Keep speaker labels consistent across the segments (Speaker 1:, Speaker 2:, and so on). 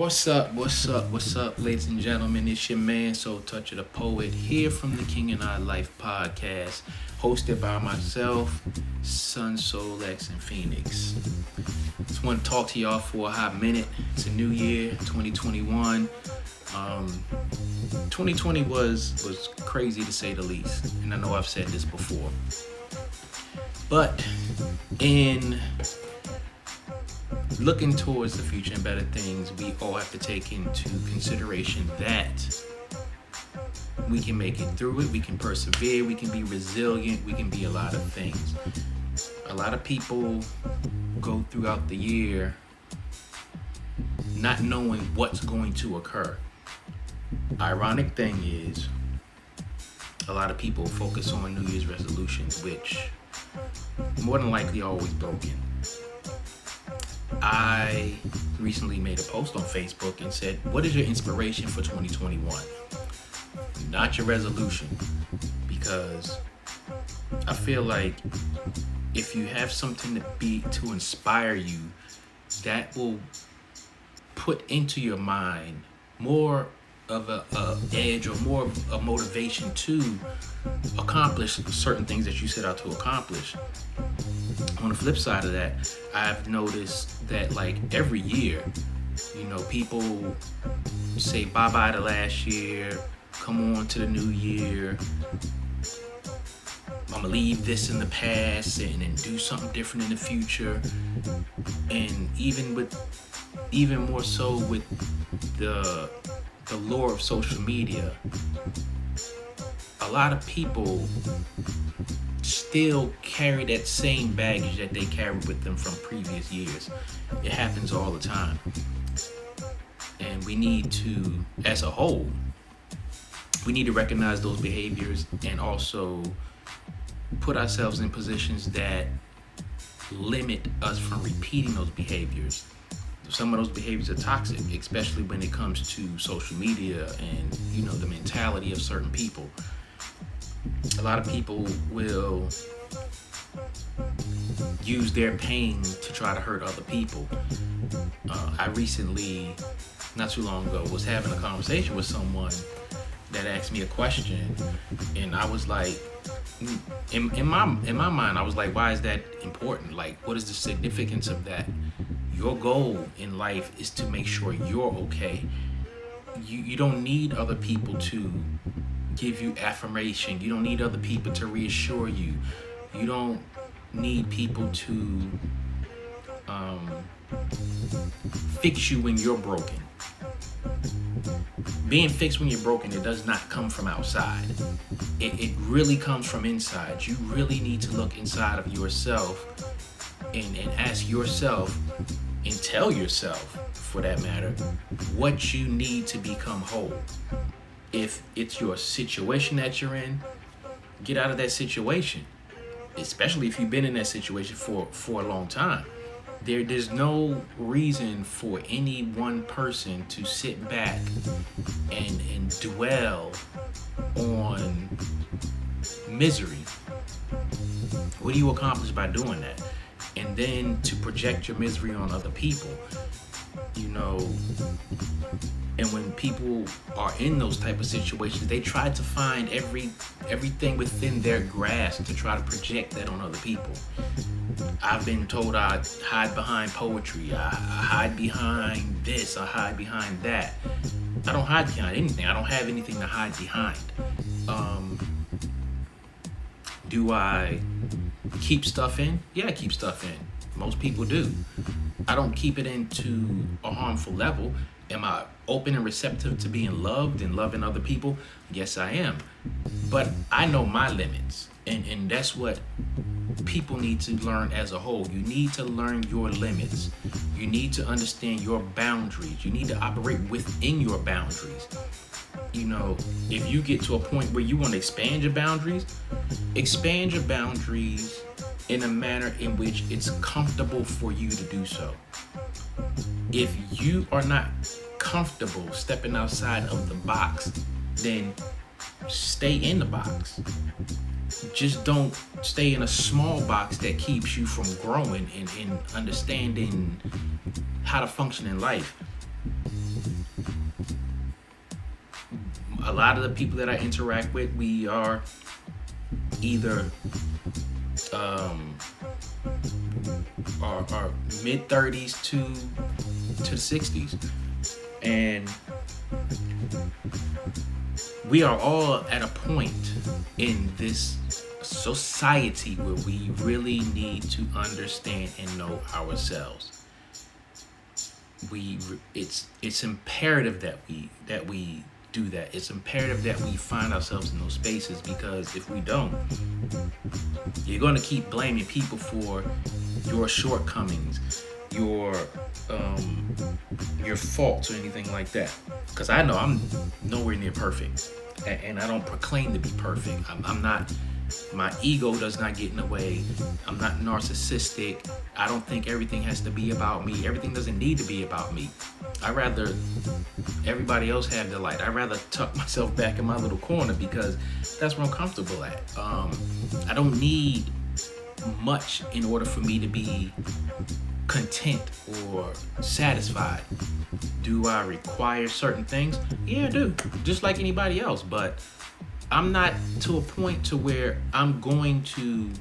Speaker 1: What's up? What's up, ladies and gentlemen? It's your man, Toucha the Poet, here from the KingAndEyeLife podcast, hosted by myself, Sun, Soul, X, and Phoenix. Just want to talk to y'all for a hot minute. It's a new year, 2021. 2020 was crazy to say the least, and I know I've said this before. But in looking towards the future and better things, we all have to take into consideration that we can make it through it, we can persevere, we can be resilient, we can be a lot of things. A lot of people go throughout the year not knowing what's going to occur. Ironic thing is, a lot of people focus on New Year's resolutions, which more than likely are always broken. I recently made a post on Facebook and said, what is your inspiration for 2021? Not your resolution. Because I feel like if you have something to inspire you, that will put into your mind more of a edge or more of a motivation to accomplish certain things that you set out to accomplish. On the flip side of that, I've noticed that like every year, people say bye-bye to last year, come on to the new year. I'm gonna leave this in the past and do something different in the future. And even more so with the lure of social media, a lot of people still carry that same baggage that they carried with them from previous years. It happens all the time. And we need to, as a whole, we need to recognize those behaviors and also put ourselves in positions that limit us from repeating those behaviors. Some of those behaviors are toxic, especially when it comes to social media and, the mentality of certain people. A lot of people will use their pain to try to hurt other people. I recently, not too long ago, was having a conversation with someone that asked me a question, and I was like, in my mind, I was like, why is that important? Like, what is the significance of that? Your goal in life is to make sure you're okay. You don't need other people to give you affirmation. You don't need other people to reassure you. You don't need people to fix you when you're broken. Being fixed when you're broken, it does not come from outside. It really comes from inside. You really need to look inside of yourself and ask yourself and tell yourself, for that matter, what you need to become whole. If it's your situation that you're in, get out of that situation. Especially if you've been in that situation for a long time. There's no reason for any one person to sit back and dwell on misery. What do you accomplish by doing that? And then to project your misery on other people, and when people are in those type of situations, they try to find everything within their grasp to try to project that on other people. I've been told I hide behind poetry, I hide behind this, I hide behind that. I don't hide behind anything. I don't have anything to hide behind. Do I keep stuff in? Yeah, I keep stuff in. Most people do. I don't keep it into a harmful level. Am I open and receptive to being loved and loving other people? Yes, I am. But I know my limits. And that's what people need to learn as a whole. You need to learn your limits. You need to understand your boundaries. You need to operate within your boundaries. If you get to a point where you want to expand your boundaries in a manner in which it's comfortable for you to do so. If you are not comfortable stepping outside of the box, then stay in the box. Just don't stay in a small box that keeps you from growing and understanding how to function in life. a lot of the people that I interact with, we are either are mid 30s to 60s, and we are all at a point in this society where we really need to understand and know ourselves. It's imperative that we do that. It's imperative that we find ourselves in those spaces, because if we don't, you're going to keep blaming people for your shortcomings, your faults or anything like that. Because I know I'm nowhere near perfect, and I don't proclaim to be perfect. I'm not. My ego does not get in the way. I'm not narcissistic. I don't think everything has to be about me. Everything doesn't need to be about me. I'd rather everybody else have the light. I'd rather tuck myself back in my little corner, because that's where I'm comfortable at. I don't need much in order for me to be content or satisfied. Do I require certain things? Yeah, I do. Just like anybody else, but I'm not to a point to where I'm going to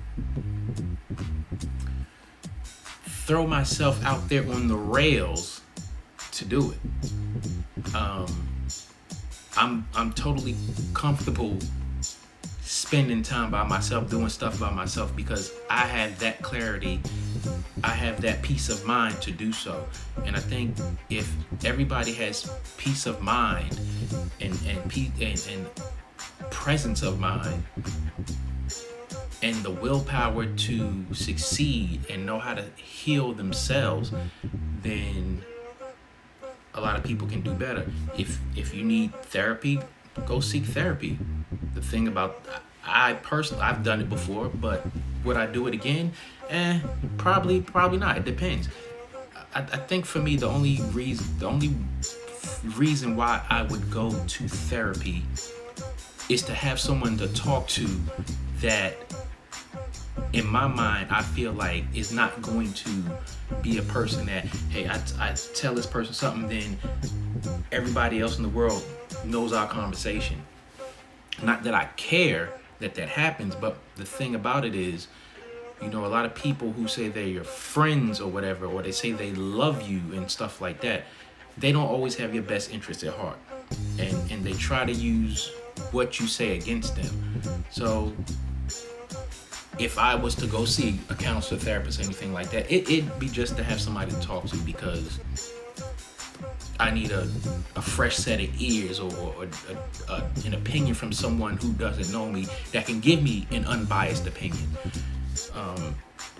Speaker 1: throw myself out there on the rails to do it. I'm totally comfortable spending time by myself, doing stuff by myself, because I have that clarity, I have that peace of mind to do so. And I think if everybody has peace of mind and presence of mind and the willpower to succeed and know how to heal themselves, then a lot of people can do better. If you need therapy, go seek therapy. The thing about, I personally, I've done it before, but would I do it again? Probably not. It depends. I think for me, the only reason why I would go to therapy is to have someone to talk to that, in my mind, I feel like is not going to be a person that, hey, I tell this person something, then everybody else in the world knows our conversation. Not that I care that happens, but the thing about it is, a lot of people who say they're your friends or whatever, or they say they love you and stuff like that, they don't always have your best interest at heart. And they try to use what you say against them. So if I was to go see a counselor, therapist, anything like that, it'd be just to have somebody to talk to, because I need a fresh set of ears or an opinion from someone who doesn't know me, that can give me an unbiased opinion.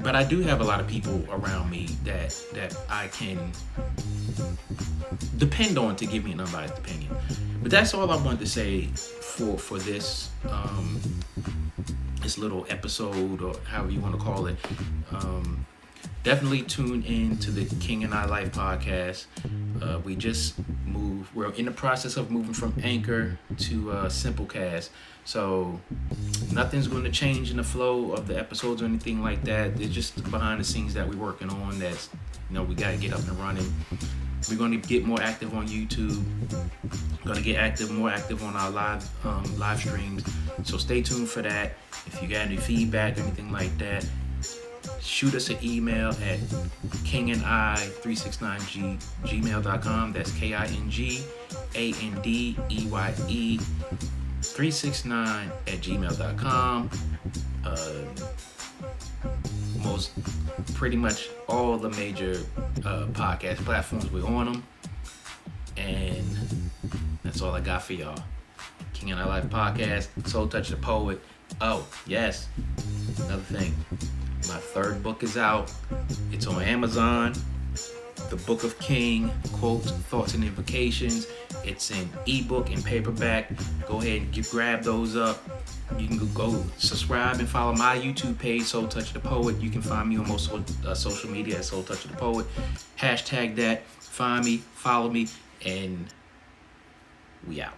Speaker 1: But I do have a lot of people around me that I can depend on to give me an unbiased opinion. But that's all I wanted to say for this this little episode, or however you want to call it. Definitely tune in to the King and I Life podcast. We just moved. We're in the process of moving from Anchor to Simplecast. So nothing's going to change in the flow of the episodes or anything like that. It's just behind the scenes that we're working on. That's, we got to get up and running. We're going to get more active on YouTube. Going to get more active on our live streams. So stay tuned for that. If you got any feedback or anything like that, shoot us an email at KingAndEye369gmail.com. That's KingAndEye 369@gmail.com. Most pretty much all the major podcast platforms, we're on them. And that's all I got for y'all. King and I Life podcast, Soul Toucha the Poet. Oh, yes, another thing. My third book is out. It's on Amazon. The Book of King, Quotes, Thoughts, and Invocations. It's in ebook and paperback. Go ahead and grab those up. You can go subscribe and follow my YouTube page, Soul Toucha the Poet. You can find me on most social media at Soul Toucha the Poet. Hashtag that. Find me, follow me, and we out.